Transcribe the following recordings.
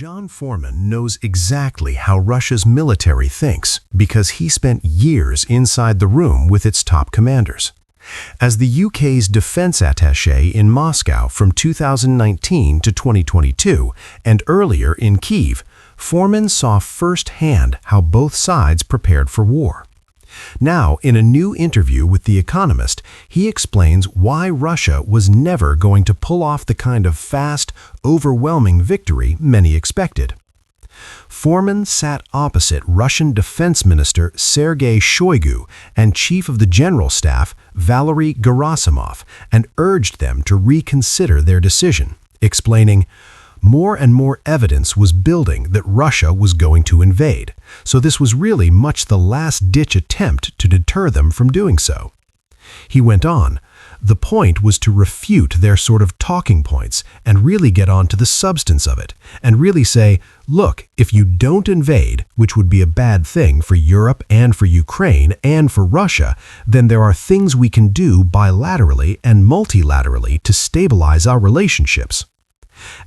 John Foreman knows exactly how Russia's military thinks because he spent years inside the room with its top commanders. As the UK's defense attaché in Moscow from 2019 to 2022 and earlier in Kyiv, Foreman saw firsthand how both sides prepared for war. Now, in a new interview with The Economist, he explains why Russia was never going to pull off the kind of fast, overwhelming victory many expected. Foreman sat opposite Russian Defense Minister Sergei Shoigu and Chief of the General Staff Valery Gerasimov and urged them to reconsider their decision, explaining, "More and more evidence was building that Russia was going to invade, so this was really much the last-ditch attempt to deter them from doing so." He went on, "The point was to refute their sort of talking points and really get on to the substance of it, and really say, look, if you don't invade, which would be a bad thing for Europe and for Ukraine and for Russia, then there are things we can do bilaterally and multilaterally to stabilize our relationships."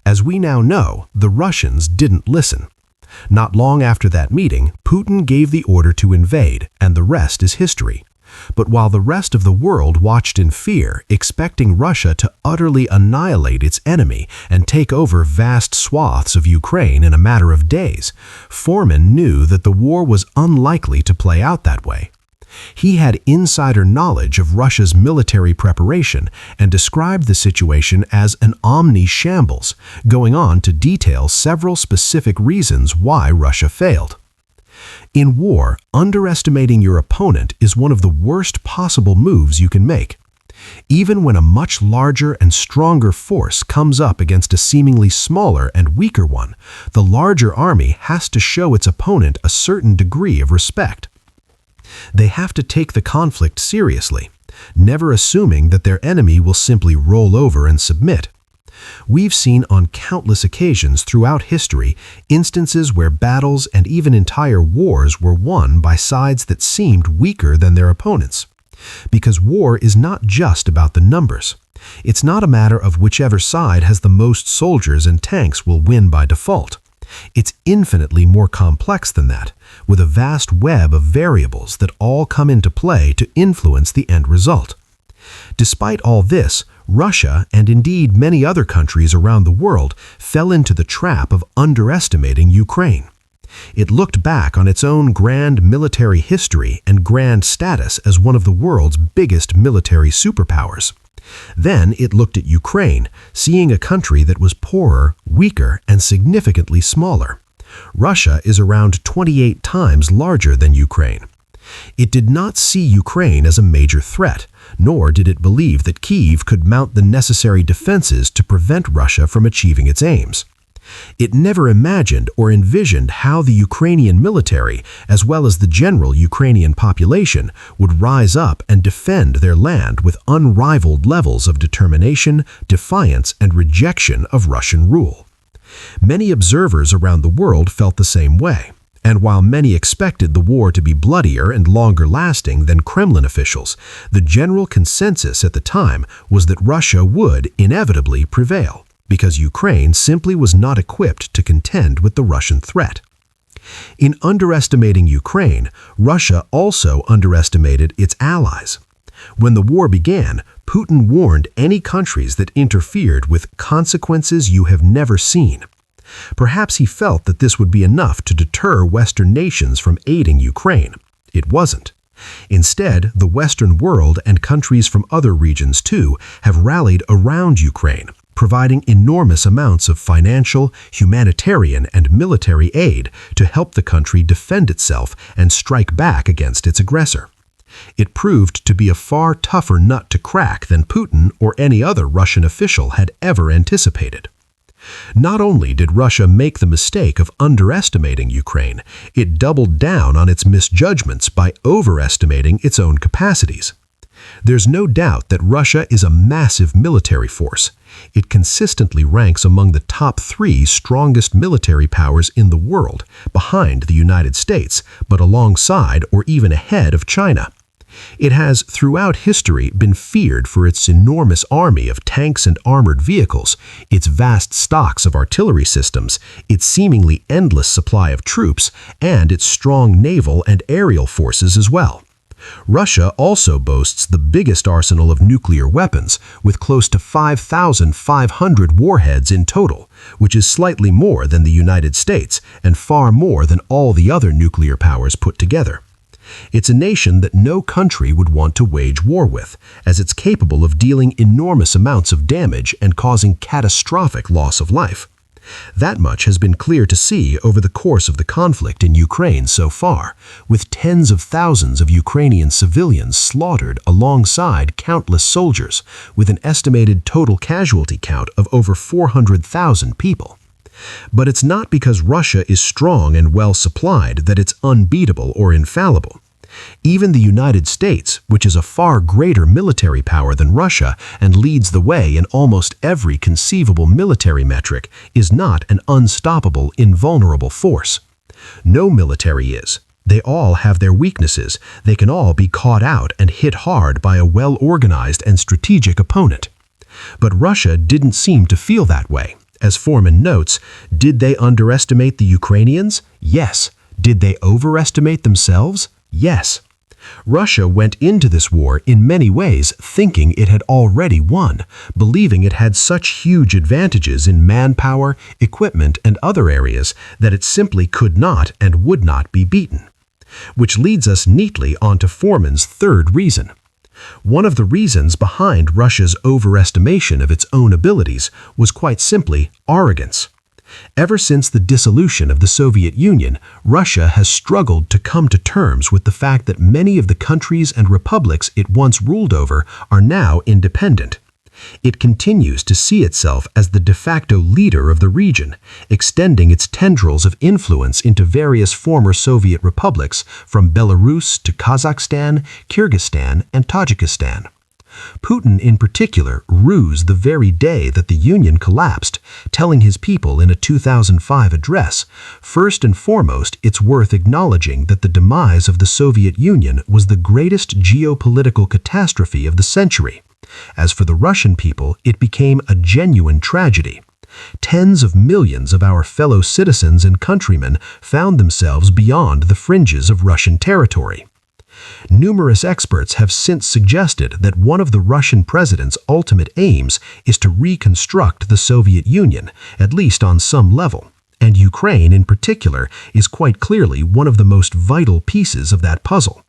As we now know, the Russians didn't listen. Not long after that meeting, Putin gave the order to invade, and the rest is history. But while the rest of the world watched in fear, expecting Russia to utterly annihilate its enemy and take over vast swaths of Ukraine in a matter of days, Foreman knew that the war was unlikely to play out that way. He had insider knowledge of Russia's military preparation and described the situation as an omni-shambles, going on to detail several specific reasons why Russia failed. In war, underestimating your opponent is one of the worst possible moves you can make. Even when a much larger and stronger force comes up against a seemingly smaller and weaker one, the larger army has to show its opponent a certain degree of respect. They have to take the conflict seriously, never assuming that their enemy will simply roll over and submit. We've seen on countless occasions throughout history instances where battles and even entire wars were won by sides that seemed weaker than their opponents. Because war is not just about the numbers. It's not a matter of whichever side has the most soldiers and tanks will win by default. It's infinitely more complex than that, with a vast web of variables that all come into play to influence the end result. Despite all this, Russia, and indeed many other countries around the world, fell into the trap of underestimating Ukraine. It looked back on its own grand military history and grand status as one of the world's biggest military superpowers. Then it looked at Ukraine, seeing a country that was poorer, weaker, and significantly smaller. Russia is around 28 times larger than Ukraine. It did not see Ukraine as a major threat, nor did it believe that Kyiv could mount the necessary defenses to prevent Russia from achieving its aims. It never imagined or envisioned how the Ukrainian military, as well as the general Ukrainian population, would rise up and defend their land with unrivaled levels of determination, defiance, and rejection of Russian rule. Many observers around the world felt the same way, and while many expected the war to be bloodier and longer lasting than Kremlin officials, the general consensus at the time was that Russia would inevitably prevail, because Ukraine simply was not equipped to contend with the Russian threat. In underestimating Ukraine, Russia also underestimated its allies. When the war began, Putin warned any countries that interfered with consequences you have never seen. Perhaps he felt that this would be enough to deter Western nations from aiding Ukraine. It wasn't. Instead, the Western world and countries from other regions too have rallied around Ukraine, providing enormous amounts of financial, humanitarian, and military aid to help the country defend itself and strike back against its aggressor. It proved to be a far tougher nut to crack than Putin or any other Russian official had ever anticipated. Not only did Russia make the mistake of underestimating Ukraine, it doubled down on its misjudgments by overestimating its own capacities. There's no doubt that Russia is a massive military force. It consistently ranks among the top 3 strongest military powers in the world, behind the United States, but alongside or even ahead of China. It has, throughout history, been feared for its enormous army of tanks and armored vehicles, its vast stocks of artillery systems, its seemingly endless supply of troops, and its strong naval and aerial forces as well. Russia also boasts the biggest arsenal of nuclear weapons, with close to 5,500 warheads in total, which is slightly more than the United States and far more than all the other nuclear powers put together. It's a nation that no country would want to wage war with, as it's capable of dealing enormous amounts of damage and causing catastrophic loss of life. That much has been clear to see over the course of the conflict in Ukraine so far, with tens of thousands of Ukrainian civilians slaughtered alongside countless soldiers, with an estimated total casualty count of over 400,000 people. But it's not because Russia is strong and well supplied that it's unbeatable or infallible. Even the United States, which is a far greater military power than Russia and leads the way in almost every conceivable military metric, is not an unstoppable, invulnerable force. No military is. They all have their weaknesses. They can all be caught out and hit hard by a well-organized and strategic opponent. But Russia didn't seem to feel that way. As Foreman notes, did they underestimate the Ukrainians? Yes. Did they overestimate themselves? Yes. Russia went into this war in many ways thinking it had already won, believing it had such huge advantages in manpower, equipment, and other areas that it simply could not and would not be beaten. Which leads us neatly onto Foreman's third reason. One of the reasons behind Russia's overestimation of its own abilities was quite simply arrogance. Ever since the dissolution of the Soviet Union, Russia has struggled to come to terms with the fact that many of the countries and republics it once ruled over are now independent. It continues to see itself as the de facto leader of the region, extending its tendrils of influence into various former Soviet republics from Belarus to Kazakhstan, Kyrgyzstan, and Tajikistan. Putin, in particular, ruse the very day that the Union collapsed, telling his people in a 2005 address, "First and foremost, it's worth acknowledging that the demise of the Soviet Union was the greatest geopolitical catastrophe of the century. As for the Russian people, it became a genuine tragedy. Tens of millions of our fellow citizens and countrymen found themselves beyond the fringes of Russian territory." Numerous experts have since suggested that one of the Russian president's ultimate aims is to reconstruct the Soviet Union, at least on some level, and Ukraine in particular is quite clearly one of the most vital pieces of that puzzle.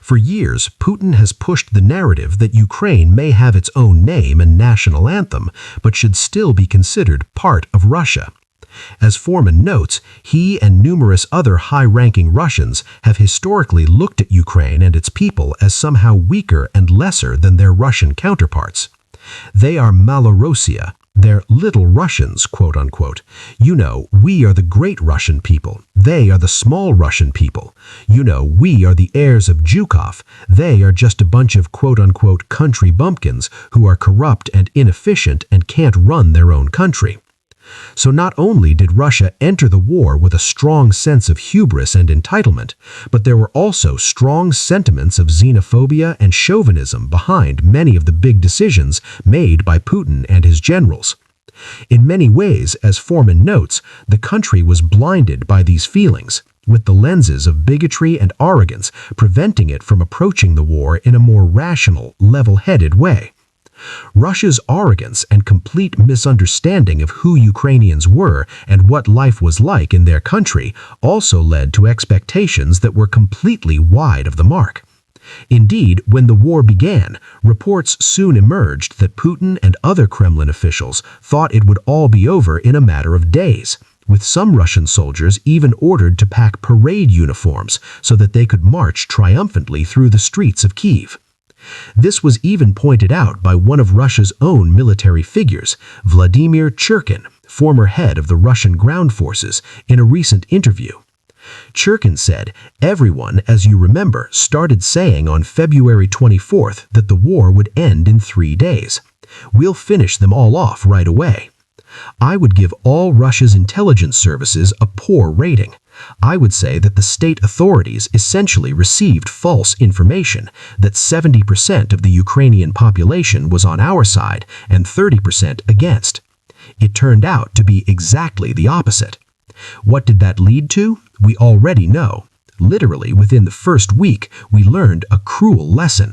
For years, Putin has pushed the narrative that Ukraine may have its own name and national anthem, but should still be considered part of Russia. As Foreman notes, he and numerous other high-ranking Russians have historically looked at Ukraine and its people as somehow weaker and lesser than their Russian counterparts. They are Malorossia, they're little Russians, quote-unquote. You know, we are the great Russian people. They are the small Russian people. You know, we are the heirs of Zhukov. They are just a bunch of quote-unquote country bumpkins who are corrupt and inefficient and can't run their own country. So not only did Russia enter the war with a strong sense of hubris and entitlement, but there were also strong sentiments of xenophobia and chauvinism behind many of the big decisions made by Putin and his generals. In many ways, as Foreman notes, the country was blinded by these feelings, with the lenses of bigotry and arrogance preventing it from approaching the war in a more rational, level-headed way. Russia's arrogance and complete misunderstanding of who Ukrainians were and what life was like in their country also led to expectations that were completely wide of the mark. Indeed, when the war began, reports soon emerged that Putin and other Kremlin officials thought it would all be over in a matter of days, with some Russian soldiers even ordered to pack parade uniforms so that they could march triumphantly through the streets of Kyiv. This was even pointed out by one of Russia's own military figures, Vladimir Churkin, former head of the Russian ground forces, in a recent interview. Churkin said, "Everyone, as you remember, started saying on February 24th that the war would end in 3 days. We'll finish them all off right away. I would give all Russia's intelligence services a poor rating. I would say that the state authorities essentially received false information that 70% of the Ukrainian population was on our side and 30% against. It turned out to be exactly the opposite. What did that lead to? We already know. Literally, within the first week, we learned a cruel lesson.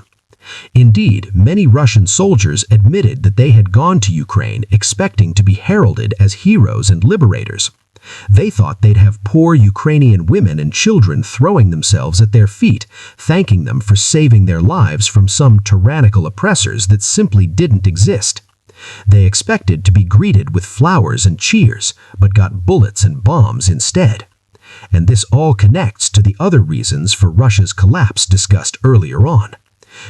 Indeed, many Russian soldiers admitted that they had gone to Ukraine expecting to be heralded as heroes and liberators. They thought they'd have poor Ukrainian women and children throwing themselves at their feet, thanking them for saving their lives from some tyrannical oppressors that simply didn't exist. They expected to be greeted with flowers and cheers, but got bullets and bombs instead. And this all connects to the other reasons for Russia's collapse discussed earlier on.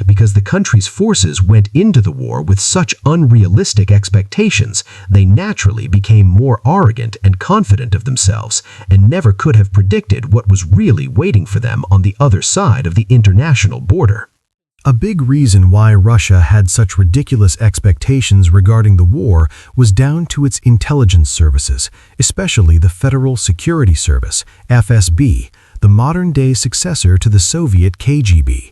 Because the country's forces went into the war with such unrealistic expectations, they naturally became more arrogant and confident of themselves and never could have predicted what was really waiting for them on the other side of the international border. A big reason why Russia had such ridiculous expectations regarding the war was down to its intelligence services, especially the Federal Security Service, FSB, the modern-day successor to the Soviet KGB.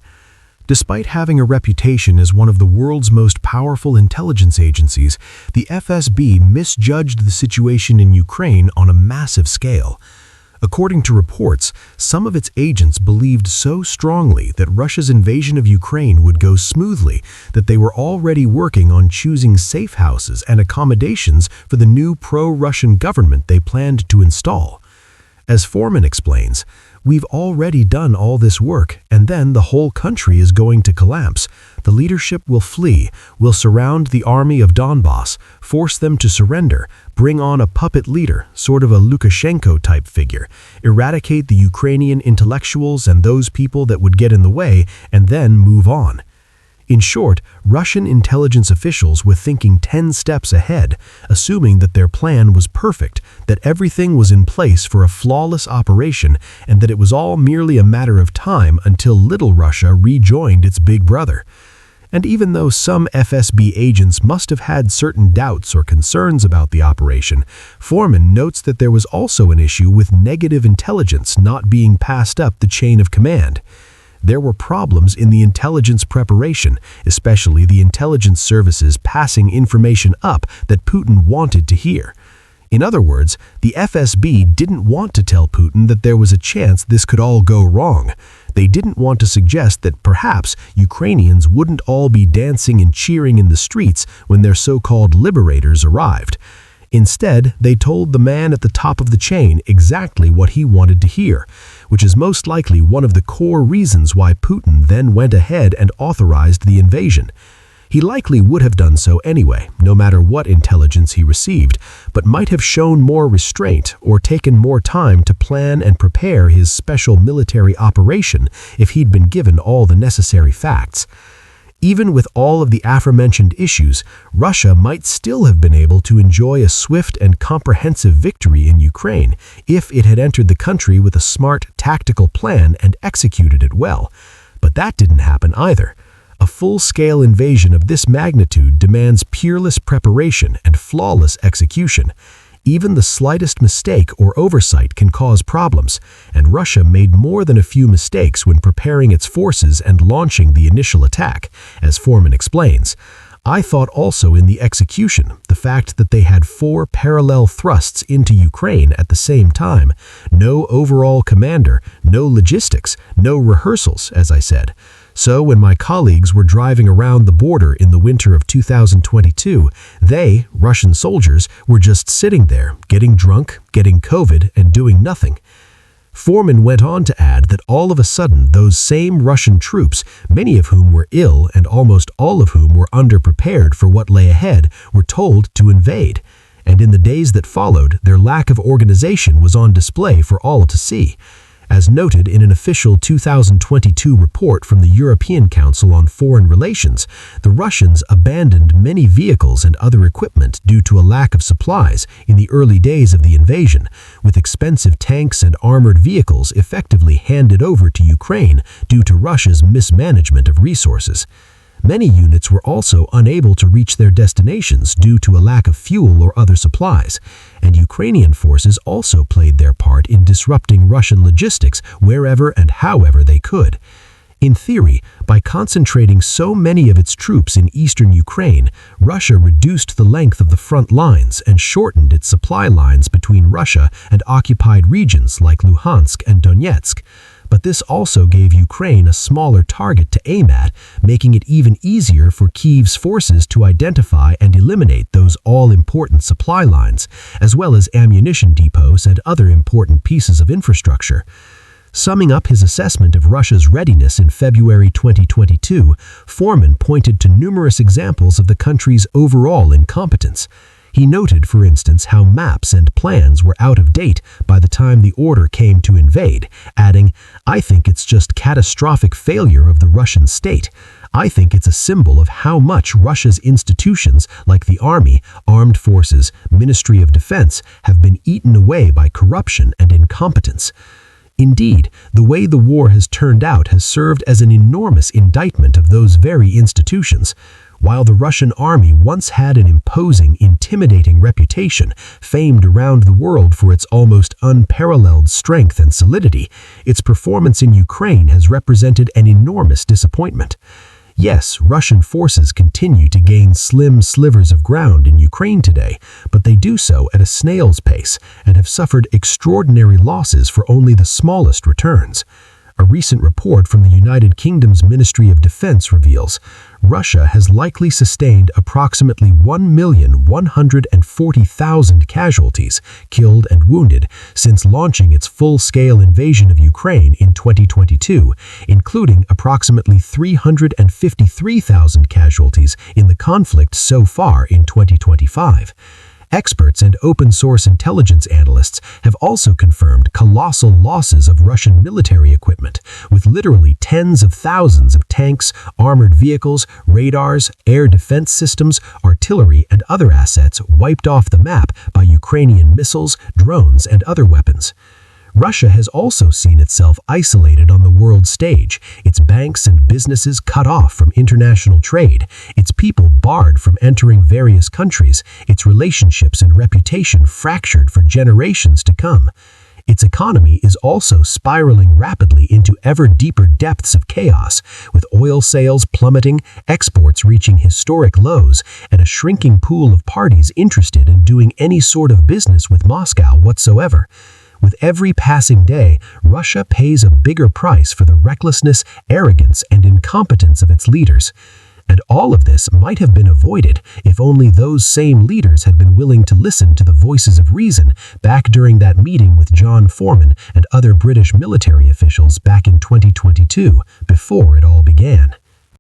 Despite having a reputation as one of the world's most powerful intelligence agencies, the FSB misjudged the situation in Ukraine on a massive scale. According to reports, some of its agents believed so strongly that Russia's invasion of Ukraine would go smoothly that they were already working on choosing safe houses and accommodations for the new pro-Russian government they planned to install. As Foreman explains, "We've already done all this work, and then the whole country is going to collapse. The leadership will flee, will surround the army of Donbass, force them to surrender, bring on a puppet leader, sort of a Lukashenko-type figure, eradicate the Ukrainian intellectuals and those people that would get in the way, and then move on." In short, Russian intelligence officials were thinking 10 steps ahead, assuming that their plan was perfect, that everything was in place for a flawless operation, and that it was all merely a matter of time until Little Russia rejoined its big brother. And even though some FSB agents must have had certain doubts or concerns about the operation, Foreman notes that there was also an issue with negative intelligence not being passed up the chain of command. There were problems in the intelligence preparation, especially the intelligence services passing information up that Putin wanted to hear. In other words, the FSB didn't want to tell Putin that there was a chance this could all go wrong. They didn't want to suggest that perhaps Ukrainians wouldn't all be dancing and cheering in the streets when their so-called liberators arrived. Instead, they told the man at the top of the chain exactly what he wanted to hear, which is most likely one of the core reasons why Putin then went ahead and authorized the invasion. He likely would have done so anyway, no matter what intelligence he received, but might have shown more restraint or taken more time to plan and prepare his special military operation if he'd been given all the necessary facts. Even with all of the aforementioned issues, Russia might still have been able to enjoy a swift and comprehensive victory in Ukraine if it had entered the country with a smart tactical plan and executed it well. But that didn't happen either. A full-scale invasion of this magnitude demands peerless preparation and flawless execution. Even the slightest mistake or oversight can cause problems, and Russia made more than a few mistakes when preparing its forces and launching the initial attack, as Foreman explains. I thought also in the execution, the fact that they had 4 parallel thrusts into Ukraine at the same time, no overall commander, no logistics, no rehearsals, as I said. So when my colleagues were driving around the border in the winter of 2022, they, Russian soldiers, were just sitting there, getting drunk, getting COVID, and doing nothing. Foreman went on to add that all of a sudden those same Russian troops, many of whom were ill and almost all of whom were underprepared for what lay ahead, were told to invade. And in the days that followed, their lack of organization was on display for all to see. As noted in an official 2022 report from the European Council on Foreign Relations, the Russians abandoned many vehicles and other equipment due to a lack of supplies in the early days of the invasion, with expensive tanks and armored vehicles effectively handed over to Ukraine due to Russia's mismanagement of resources. Many units were also unable to reach their destinations due to a lack of fuel or other supplies, and Ukrainian forces also played their part in disrupting Russian logistics wherever and however they could. In theory, by concentrating so many of its troops in eastern Ukraine, Russia reduced the length of the front lines and shortened its supply lines between Russia and occupied regions like Luhansk and Donetsk. But this also gave Ukraine a smaller target to aim at, making it even easier for Kyiv's forces to identify and eliminate those all-important supply lines, as well as ammunition depots and other important pieces of infrastructure. Summing up his assessment of Russia's readiness in February 2022, Foreman pointed to numerous examples of the country's overall incompetence. He noted, for instance, how maps and plans were out of date by the time the order came to invade, adding, "I think it's just catastrophic failure of the Russian state. I think it's a symbol of how much Russia's institutions like the army, armed forces, Ministry of Defense have been eaten away by corruption and incompetence." Indeed, the way the war has turned out has served as an enormous indictment of those very institutions. While the Russian army once had an imposing, intimidating reputation, famed around the world for its almost unparalleled strength and solidity, its performance in Ukraine has represented an enormous disappointment. Yes, Russian forces continue to gain slim slivers of ground in Ukraine today, but they do so at a snail's pace and have suffered extraordinary losses for only the smallest returns. A recent report from the United Kingdom's Ministry of Defense reveals Russia has likely sustained approximately 1,140,000 casualties, killed and wounded, since launching its full-scale invasion of Ukraine in 2022, including approximately 353,000 casualties in the conflict so far in 2025. Experts and open-source intelligence analysts have also confirmed colossal losses of Russian military equipment, with literally tens of thousands of tanks, armored vehicles, radars, air defense systems, artillery, and other assets wiped off the map by Ukrainian missiles, drones, and other weapons. Russia has also seen itself isolated on the world stage, its banks and businesses cut off from international trade, its people barred from entering various countries, its relationships and reputation fractured for generations to come. Its economy is also spiraling rapidly into ever deeper depths of chaos, with oil sales plummeting, exports reaching historic lows, and a shrinking pool of parties interested in doing any sort of business with Moscow whatsoever. With every passing day, Russia pays a bigger price for the recklessness, arrogance, and incompetence of its leaders. And all of this might have been avoided if only those same leaders had been willing to listen to the voices of reason back during that meeting with John Foreman and other British military officials back in 2022, before it all began.